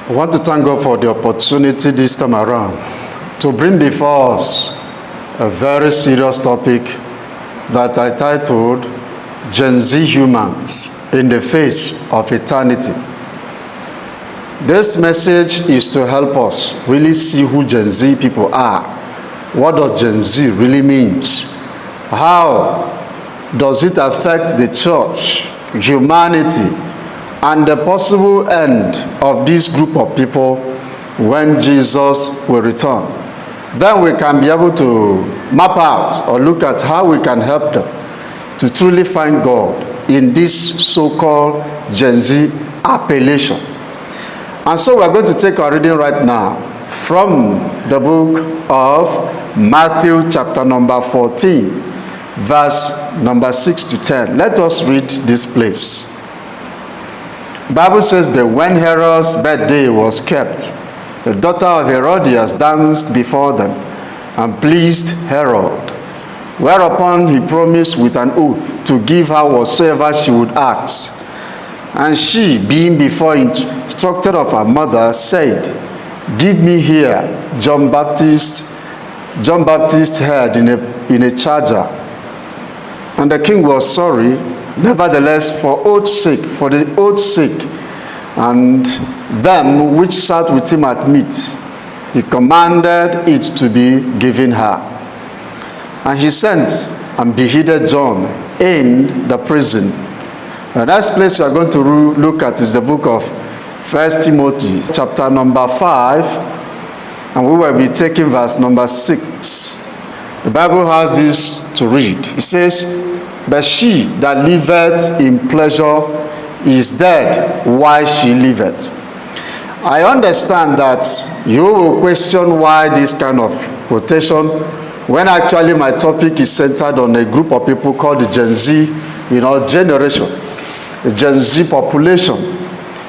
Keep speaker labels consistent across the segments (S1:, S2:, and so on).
S1: I want to thank God for the opportunity this time around to bring before us a very serious topic that I titled Gen Z Humans in the Face of Eternity. This message is to help us really see who Gen Z people are. What does Gen Z really means? How does it affect the church, humanity, and the possible end of this group of people when Jesus will return? Then we can be able to map out or look at how we can help them to truly find God in this so-called Gen Z appellation. And so we're going to take our reading right now from the book of Matthew chapter number 14, verse number 6 to 10. Let us read this place. The Bible says that when Herod's birthday was kept, the daughter of Herodias danced before them and pleased Herod, whereupon he promised with an oath to give her whatsoever she would ask. And she, being before instructed of her mother, said, Give me here John Baptist's head in a charger. And the king was sorry. Nevertheless, for the oath's sake, and them which sat with him at meat, he commanded it to be given her. And he sent and beheaded John in the prison. The next place we are going to look at is the book of 1 Timothy, chapter number 5, and we will be taking verse number 6. The Bible has this to read. It says, But she that liveth in pleasure is dead while she liveth. I understand that you will question why this kind of quotation, when actually my topic is centered on a group of people called the Gen Z, generation, the Gen Z population.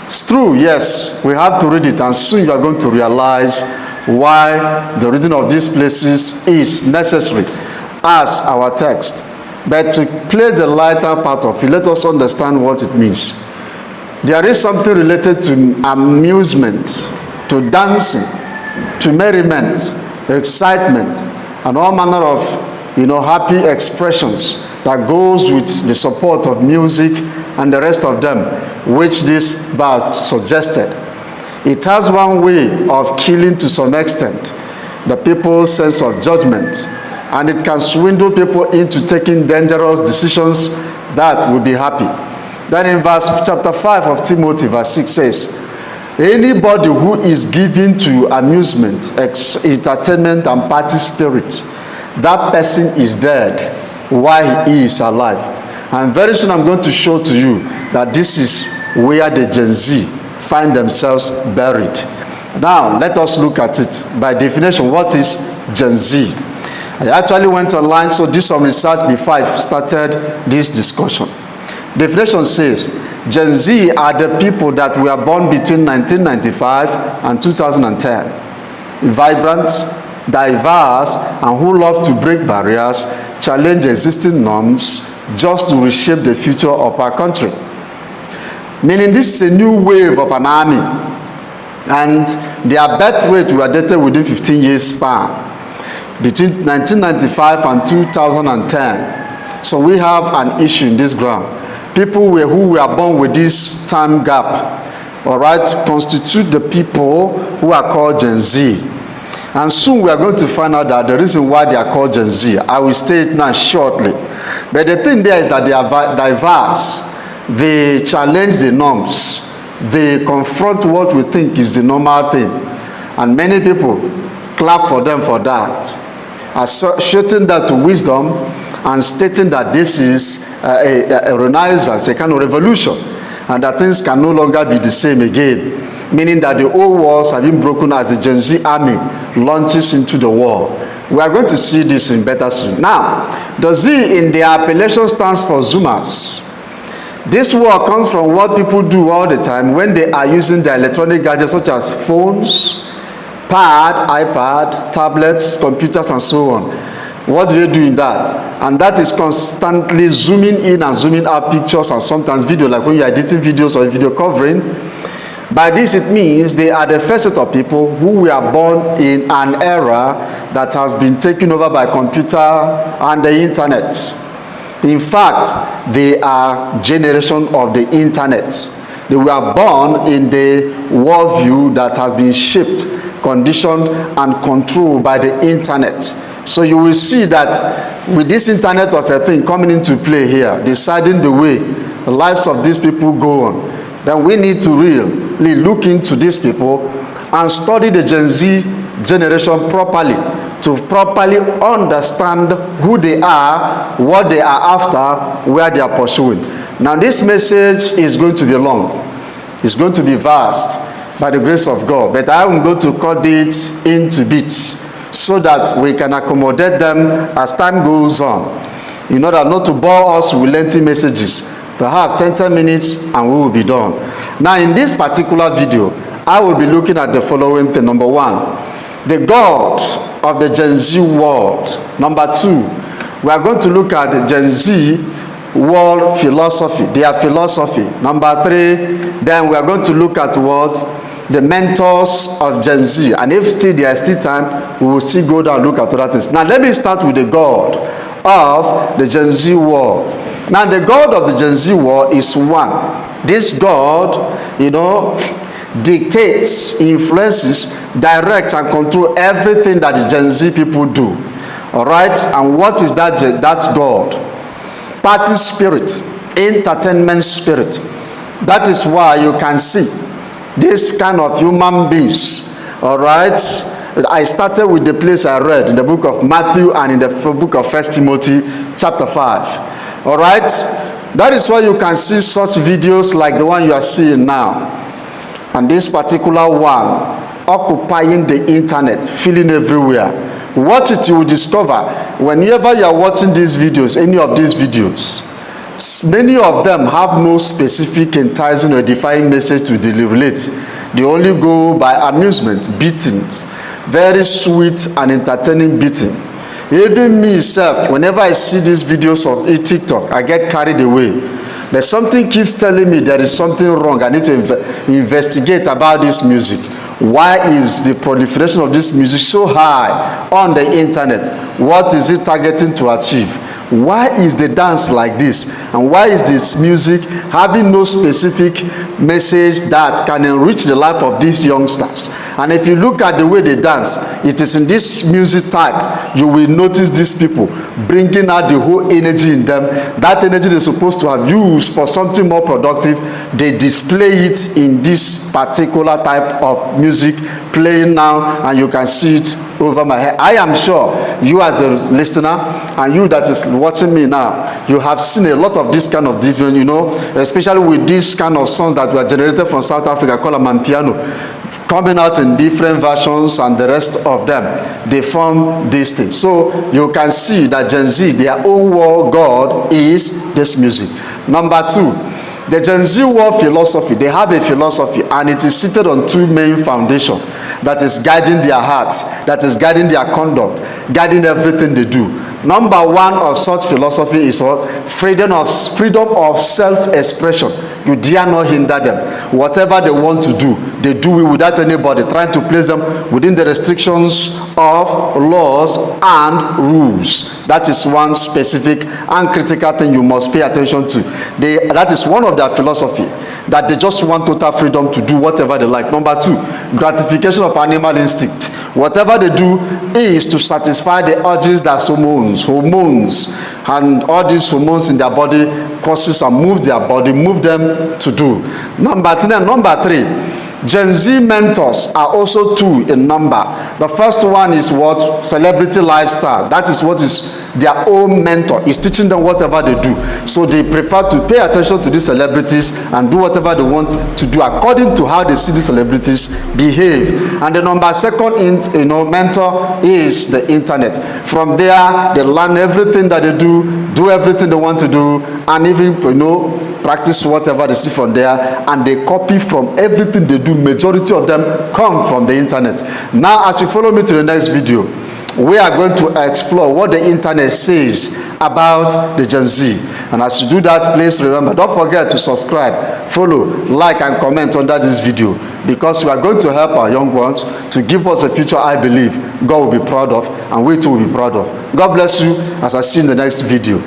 S1: It's true, yes, we have to read it, and soon you are going to realize why the reading of these places is necessary as our text. But to place the lighter part of it, let us understand what it means. There is something related to amusement, to dancing, to merriment, excitement, and all manner of happy expressions that goes with the support of music and the rest of them, which this verse suggested. It has one way of killing to some extent the people's sense of judgment, and it can swindle people into taking dangerous decisions that will be happy. Then in chapter 5 of Timothy, verse 6 says, Anybody who is given to amusement, entertainment, and party spirit, that person is dead while he is alive. And very soon I'm going to show to you that this is where the Gen Z find themselves buried. Now, let us look at it. By definition, what is Gen Z? I actually went online, so did some research before I started this discussion. Definition says, Gen Z are the people that were born between 1995 and 2010. Vibrant, diverse, and who love to break barriers, challenge existing norms, just to reshape the future of our country. Meaning this is a new wave of an army, and their birth rate were dated within 15 years span, between 1995 and 2010. So we have an issue in this ground. People who were born with this time gap, all right, constitute the people who are called Gen Z. And soon we are going to find out that the reason why they are called Gen Z, I will state it now shortly. But the thing there is that they are diverse. They challenge the norms. They confront what we think is the normal thing. And many people clap for them for that, associating that to wisdom and stating that this is a renaissance, a kind of revolution, and that things can no longer be the same again. Meaning that the old walls have been broken as the Gen Z army launches into the war. We are going to see this in better soon. Now, the Z in the appellation stands for Zoomers. This word comes from what people do all the time when they are using their electronic gadgets such as phones, pad, iPad, tablets, computers, and so on. What do they do in that? And that is constantly zooming in and zooming out pictures and sometimes video, like when you're editing videos or video covering. By this it means they are the first set of people who were born in an era that has been taken over by computer and the internet. In fact, they are generation of the internet. They were born in the worldview that has been shaped, conditioned, and controlled by the internet. So you will see that with this internet of a thing coming into play here, deciding the way the lives of these people go on, then we need to really look into these people and study the Gen Z generation properly, to properly understand who they are, what they are after, where they are pursuing. Now this message is going to be long. It's going to be vast by the grace of God, but I am going to cut it into bits so that we can accommodate them as time goes on, in order not to bore us with lengthy messages. Perhaps 10 minutes and we will be done. Now in this particular video, I will be looking at the following thing. Number one, the God of the Gen Z world. Number two, we are going to look at the Gen Z world philosophy, their philosophy. Number three, then we are going to look at what? The mentors of Gen Z. And if still there is still time, we will still go down and look at other things. Now let me start with the God of the Gen Z world. Now the God of the Gen Z world is one. This God, dictates, influences, directs, and controls everything that the Gen Z people do. All right? And what is that God? Party spirit, entertainment spirit. That is why you can see this kind of human beings. All right? I started with the place I read in the book of Matthew and in the book of 1 Timothy chapter 5. All right? That is why you can see such videos like the one you are seeing now. And this particular one, occupying the internet, filling everywhere. Watch it, you will discover, whenever you are watching these videos, any of these videos, many of them have no specific, enticing, or defining message to deliver. They only go by amusement, beatings, very sweet and entertaining beating. Even me myself, whenever I see these videos of TikTok, I get carried away. But something keeps telling me there is something wrong. I need to investigate about this music. Why is the proliferation of this music so high on the internet? What is it targeting to achieve? Why is the dance like this? And why is this music having no specific message that can enrich the life of these youngsters? And if you look at the way they dance, it is in this music type you will notice these people bringing out the whole energy in them. That energy they're supposed to have used for something more productive, they display it in this particular type of music playing now, and you can see it over my head. I am sure you as the listener and you that is watching me now, you have seen a lot of this kind of different, especially with this kind of songs that were generated from South Africa called Amapiano, coming out in different versions, and the rest of them, they form this thing. So you can see that Gen Z, their own world God is this music. Number two, the Gen Z world philosophy, they have a philosophy, and it is seated on two main foundations that is guiding their hearts, that is guiding their conduct, guiding everything they do. Number one of such philosophy is what? Freedom of self-expression. You dare not hinder them. Whatever they want to do, they do it without anybody trying to place them within the restrictions of laws and rules. That is one specific and critical thing you must pay attention to. That is one of their philosophy, that they just want total freedom to do whatever they like. Number two, gratification of animal instinct. Whatever they do is to satisfy the urges that hormones, and all these hormones in their body causes and moves their body, move them to do. Number three, Gen Z mentors are also two in number. The first one is what? Celebrity lifestyle. That is what is their own mentor. Is teaching them whatever they do. So they prefer to pay attention to these celebrities and do whatever they want to do according to how they see these celebrities behave. And the number second mentor is the internet. From there, they learn everything that they do everything they want to do, and even practice whatever they see from there, and they copy from everything they do. Majority of them come from the internet. Now, as you follow me to the next video, we are going to explore what the internet says about the Gen Z. And as you do that, please remember, don't forget to subscribe, follow, like, and comment under this video, because we are going to help our young ones to give us a future I believe God will be proud of, and we too will be proud of. God bless you as I see you in the next video.